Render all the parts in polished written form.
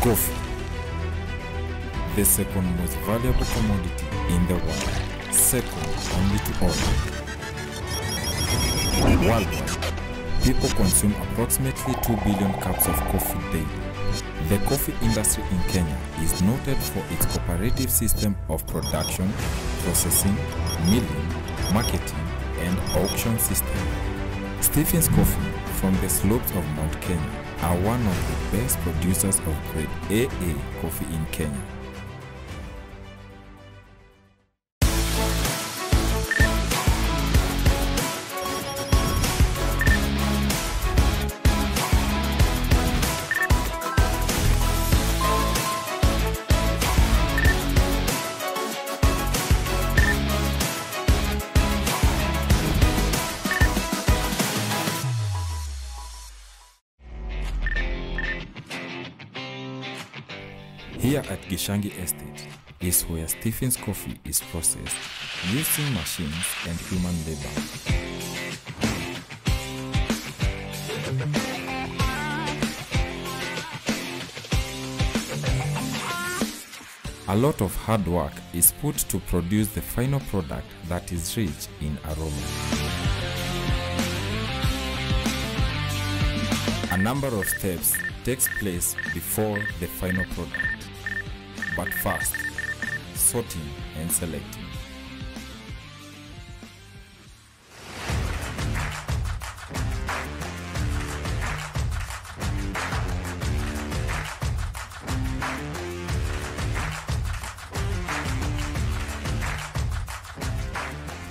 Coffee, the second most valuable commodity in the world, second only to oil. Worldwide, people consume approximately 2 billion cups of coffee daily. The coffee industry in Kenya is noted for its cooperative system of production, processing, milling, marketing, and auction system. Stephen's Coffee from the slopes of Mount Kenya are one of the best producers of grade AA coffee in Kenya. Here at Gishangi Estate is where Stephen's Coffee is processed using machines and human labor. A lot of hard work is put to produce the final product that is rich in aroma. A number of steps takes place before the final product. But first, sorting and selecting.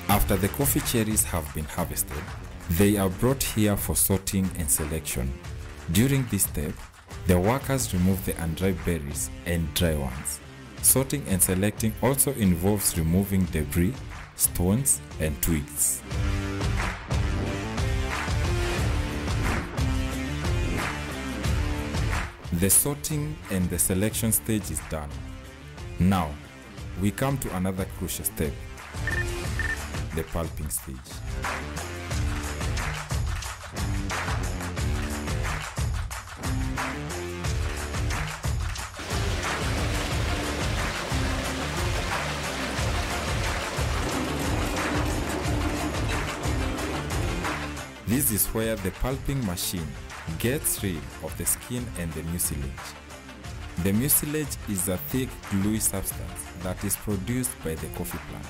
After the coffee cherries have been harvested, they are brought here for sorting and selection. During this step, the workers remove the undried berries and dry ones. Sorting and selecting also involves removing debris, stones, and twigs. The sorting and the selection stage is done. Now, we come to another crucial step, the pulping stage. This is where the pulping machine gets rid of the skin and the mucilage. The mucilage is a thick, gluey substance that is produced by the coffee plant.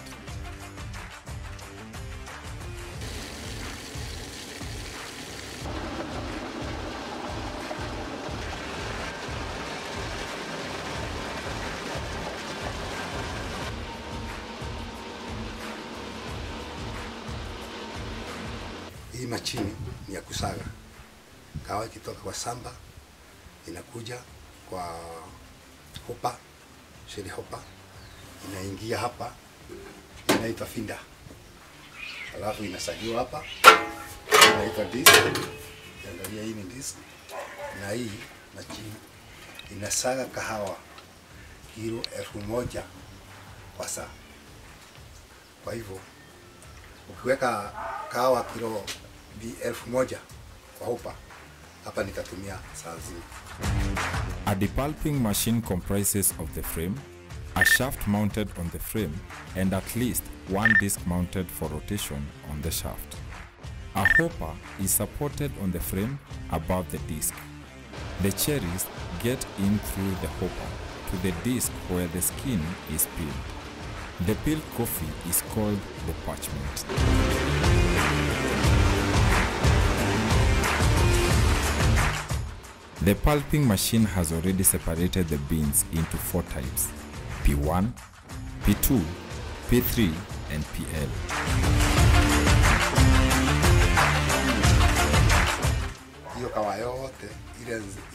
Hii machini ni ya kusaga. Kahawa ikitoka kwa samba inakuja kwa hopa, sheli hopa, inaingia hapa, inaitwa finda. Alafu inasagiwa hapa, inaitwa disc. Angalia hii ni disc. Na hii machini inasaga kahawa kilo 1000 kwa saa. Kwa hivyo ukiweka kahawa kilo 1000 kwa hopa, hapa nitatumia saa nzima. A depulping machine comprises of the frame, a shaft mounted on the frame, and at least one disc mounted for rotation on the shaft. A hopper is supported on the frame above the disc. The cherries get in through the hopper to the disc where the skin is peeled. The peeled coffee is called the parchment. The pulping machine has already separated the beans into 4 types: P1, P2, P3, and PL. Hiyo kahawa yote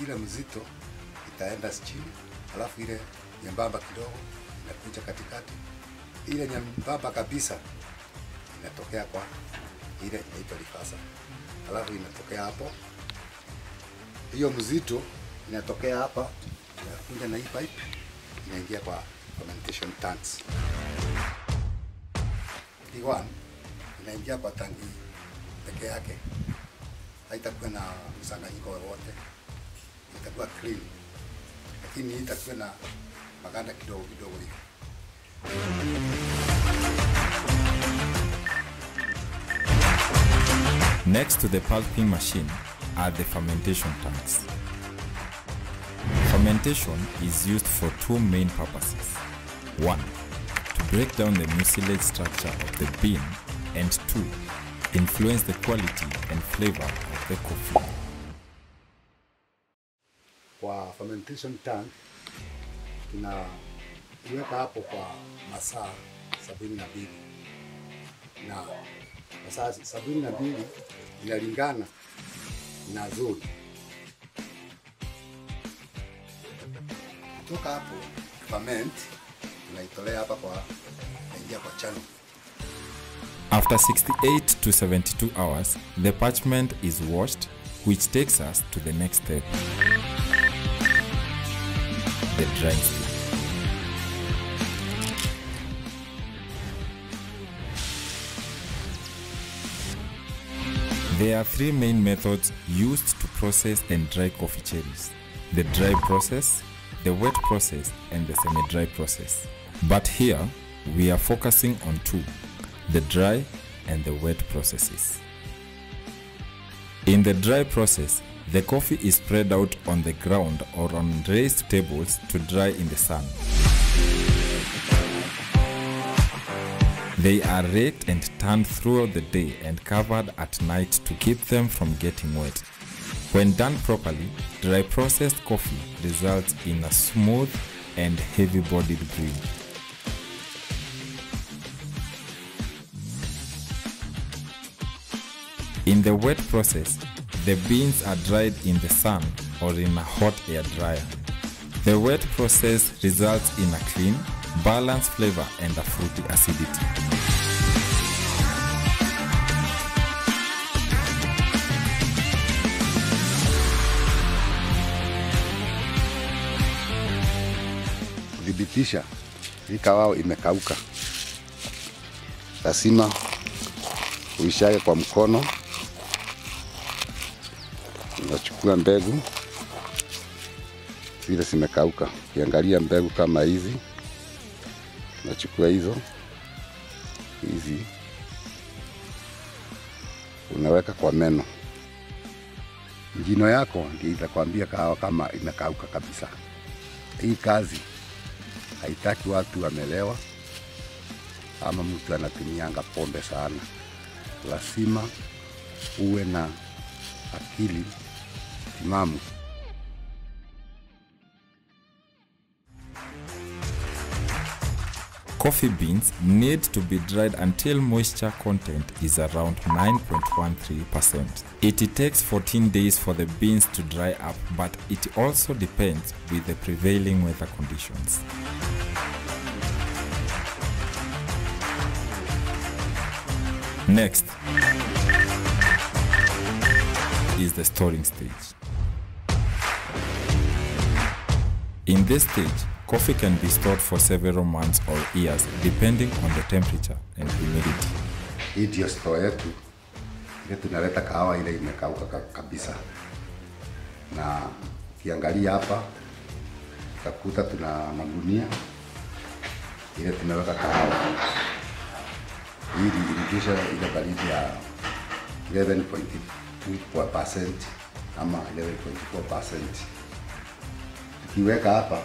ile mzito itaenda chini, alafu ile nyembamba kidogo inakuja katikati. Ile nyembamba kabisa inatokea kwa ile inaitwa lifasa. Alafu inatokea hapo. Hiyo mzito inatokea hapa, inakuja na hii pipe inaingia kwa fermentation tanks. P1 inaingia kwa tangi peke yake. Haitakuwa na mchanganyiko wowote. Itakuwa clean. lakini itakuwa na maganda kidogo kidogo hivi. Next to the pulping machine are the fermentation tanks. Fermentation is used for two main purposes. One, to break down the mucilage structure of the bean, and two, influence the quality and flavor of the coffee. Kwa fermentation tank tunaiweka hapo kwa masaa 72 na masaa 72 inalingana na zoni. Kutoka hapo ferment tunaitolea hapa kwa ingia kwa channel. After 68 to 72 hours, the parchment is washed, which takes us to the next step, the drying stage. There are three main methods used to process and dry coffee cherries: the dry process, the wet process, and the semi-dry process. But here, we are focusing on two: the dry and the wet processes. In the dry process, the coffee is spread out on the ground or on raised tables to dry in the sun. They are raked and turned throughout the day and covered at night to keep them from getting wet. When done properly, dry processed coffee results in a smooth and heavy-bodied brew. In the wet process, the beans are dried in the sun or in a hot air dryer. The wet process results in a clean, balanced flavor and a fruity acidity. Kudhibitisha hii kahawa imekauka, lazima uishage kwa mkono. Unachukua mbegu zile zimekauka, ukiangalia mbegu kama hizi, unachukua hizi unaweka kwa meno. Jino yako ndio itakwambia kahawa kama imekauka kabisa. Hii kazi haitaki watu wamelewa ama mtu anatumianga pombe sana. Lazima uwe na akili timamu. Coffee beans need to be dried until moisture content is around 9.13%. It takes 14 days for the beans to dry up, but it also depends with the prevailing weather conditions. Next is the storing stage. In this stage, coffee can be stored for several months or years depending on the temperature and humidity. Hii ndio store yetu. Ile tunaleta kahawa ile imekauka kabisa. Na ukiangalia hapa utakuta tuna magunia ile tumeweka kahawa. Hii ilirudisha ile baridi ya 11.2% ama 11.4%. Tukiweka hapa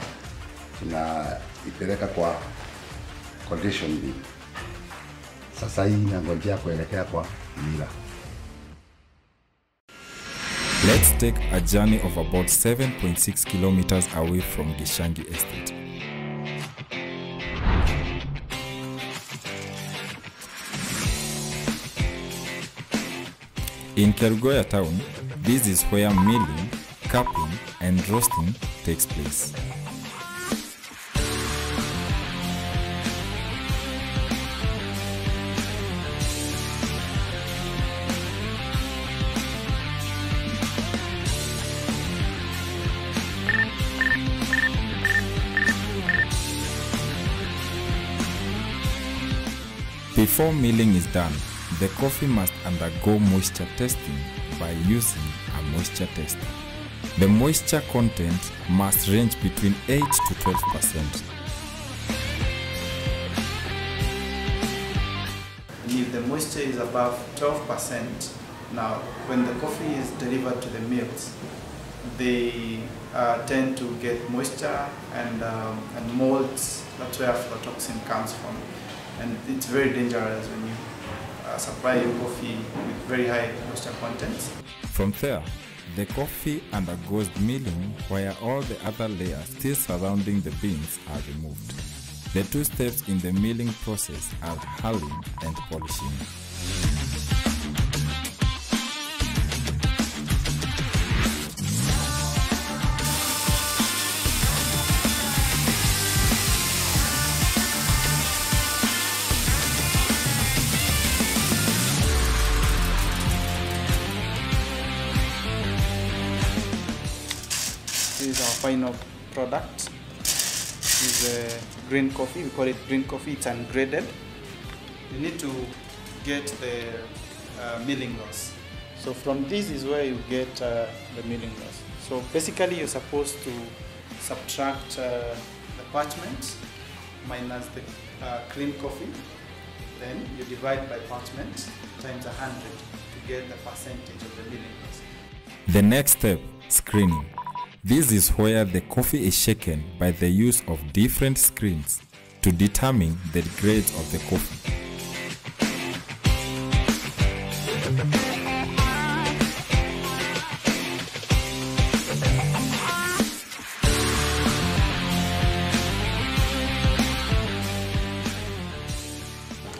tunaipeleka kwa condition bin. Sasa hii inangojea kuelekea kwa mila. Let's take a journey of about 7.6 kilometers away from Gishangi Estate. In Kerugoya town, this is where milling, cupping and roasting takes place. Before milling is done, the coffee must undergo moisture testing by using a moisture tester. The moisture content must range between 8 to 12%. If the moisture is above 12%, now when the coffee is delivered to the mills, they tend to get moisture and molds. That's where aflatoxin comes from, and it's very dangerous when you supply your coffee with very high moisture contents. From there, the coffee undergoes milling where all the other layers still surrounding the beans are removed. The two steps in the milling process are hulling and polishing. This is our final product. This is green coffee. We call it green coffee. It's ungraded. You need to get the milling loss. So from this is where you get the milling loss. So basically you're supposed to subtract the parchment minus the clean coffee. Then you divide by parchment times 100 to get the percentage of the milling loss. The next step, screening. This is where the coffee is shaken by the use of different screens to determine the grades of the coffee.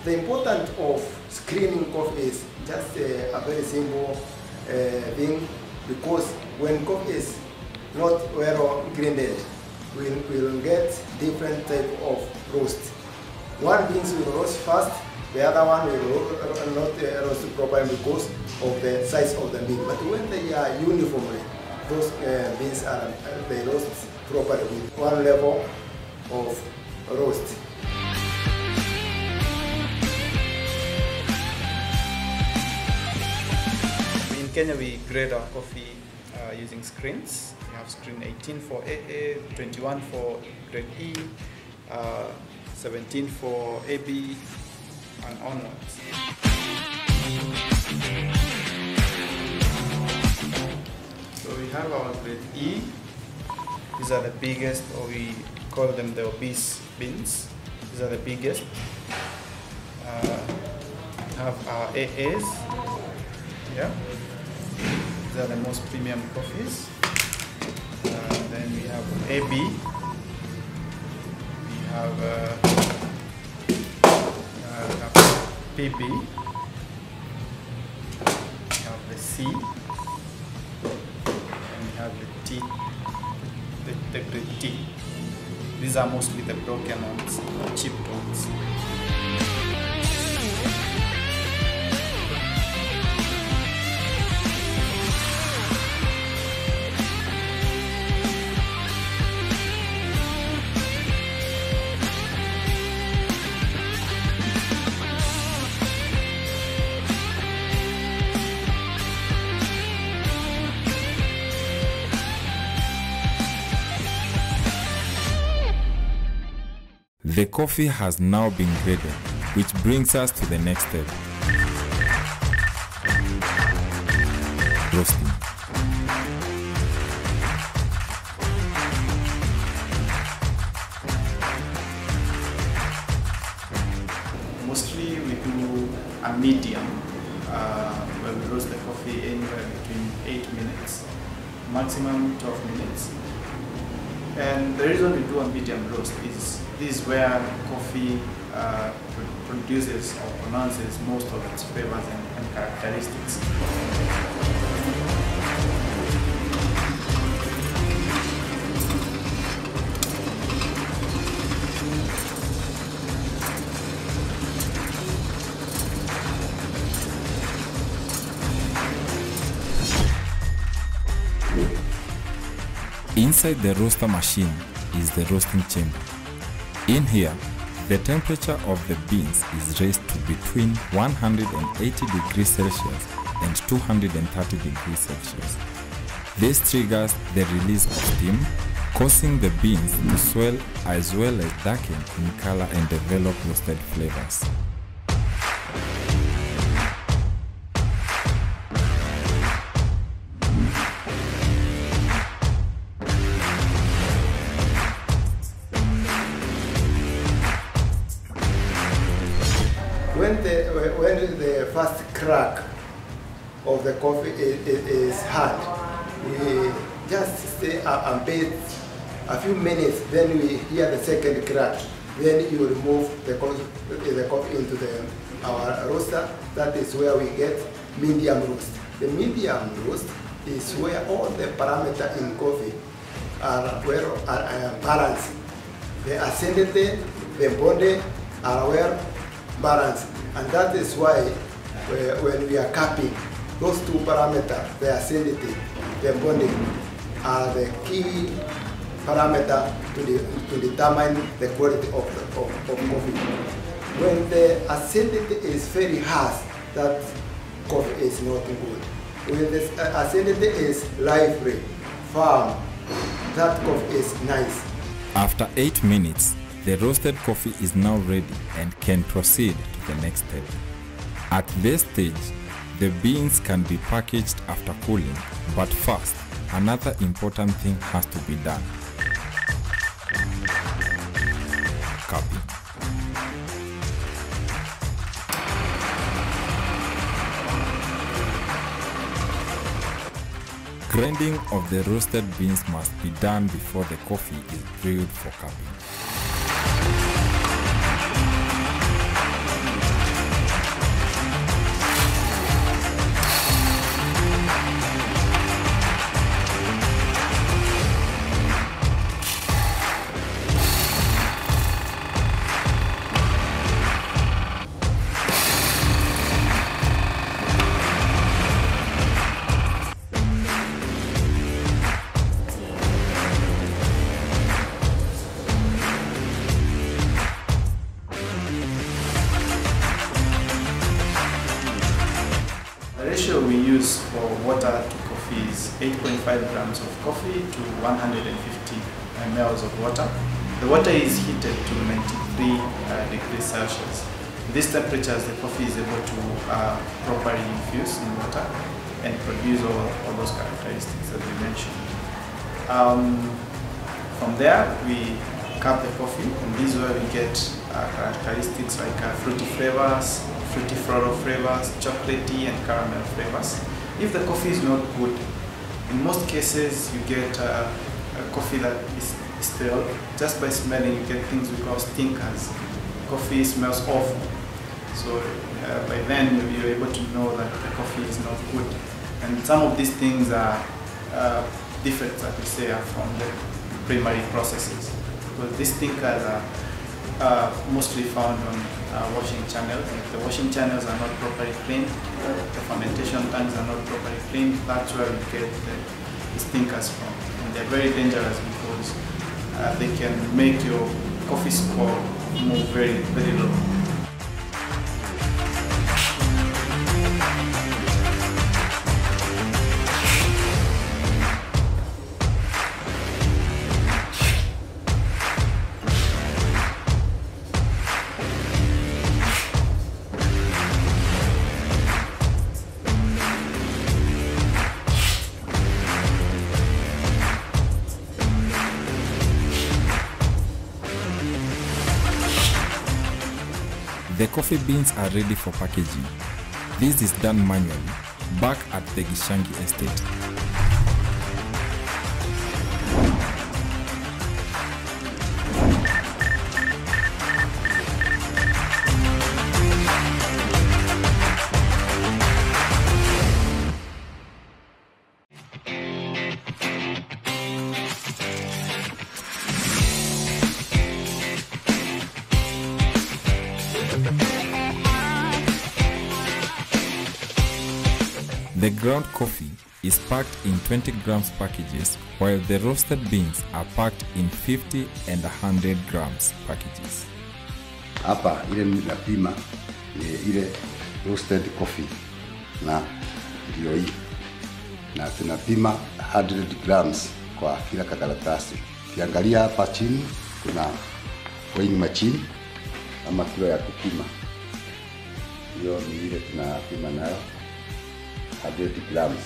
The importance of screening coffee is just a very simple thing, because when coffee is not well grinded, we will get different type of roast. One beans will roast fast, the other one will not roast properly because of the size of the bean. But when they are uniformly, those beans are they roast properly with one level of roast. In Kenya, we grade our coffee using screens. We have screen 18 for AA, 21 for grade E, 17 for AB, and onwards. So we have our grade E. These are the biggest, or we call them the obese beans. These are the biggest. We have our AAs. Yeah. These are the most premium coffees. Then we have AB. We have PB. We have the C. And we have the T. The grade T. These are mostly the broken ones, the chipped ones. The coffee has now been graded, which brings us to the next step. Roasting. Mostly we do a medium where we roast the coffee anywhere between 8 minutes, maximum 12 minutes. And the reason we do a medium roast is this is where coffee produces or pronounces most of its flavors and characteristics. Inside the roaster machine is the roasting chamber. In here, the temperature of the beans is raised to between 180 degrees Celsius and 230 degrees Celsius. This triggers the release of steam, causing the beans to swell as well as darken in color and develop roasted flavors. When the first crack of the coffee is heard, we just stay and wait a few minutes, then we hear the second crack. Then you remove the coffee into our roaster. That is where we get medium roast. The medium roast is where all the parameters in coffee are balanced. The acidity, the body are well balanced. And that is why when we are capping, those two parameters, the acidity, the bonding, are the key parameter to determine the quality of coffee. When the acidity is very harsh, that coffee is not good. When the acidity is lively, firm, that coffee is nice. After 8 minutes, the roasted coffee is now ready and can proceed to the next step. At this stage, the beans can be packaged after cooling, but first, another important thing has to be done. Cupping. Grinding of the roasted beans must be done before the coffee is brewed for cupping. The ratio we use for water to coffee is 8.5 grams of coffee to 150 mLs of water. The water is heated to 93 degrees Celsius. At these temperatures, the coffee is able to properly infuse in water and produce all those characteristics that we mentioned. From there, we cup the coffee, and this is where we get characteristics like fruity flavors, fruity floral flavors, chocolatey and caramel flavors. If the coffee is not good, in most cases you get a coffee that is stale. Just by smelling you get things we call stinkers. Coffee smells awful. So by then you're able to know that the coffee is not good. And some of these things are defects that we say are from the primary processes. Because these stinkers are mostly found on washing channels. If the washing channels are not properly cleaned, the fermentation tanks are not properly cleaned, that's where we get the stinkers from. And they're very dangerous because they can make your coffee score move very, very low. The coffee beans are ready for packaging. This is done manually, back at the Gishangi estate. The ground coffee is packed in 20 grams packages, while the roasted beans are packed in 50 and 100 grams packages. Hapa ile napima ile roasted coffee na ndio hii, na tunapima 100 grams kwa kila kakaratasi. Ukiangalia hapa chini kuna weighing machine ama kilo ya kupima. Hiyo ni ile tunapima nayo 100 grams.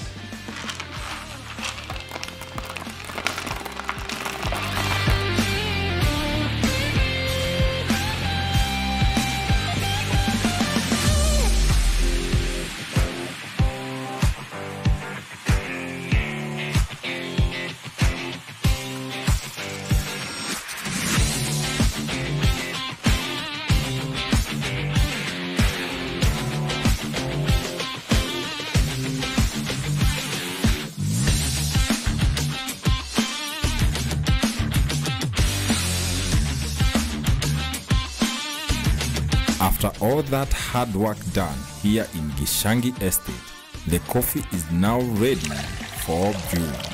After all that hard work done here in Gishangi Estate, the coffee is now ready for brewing.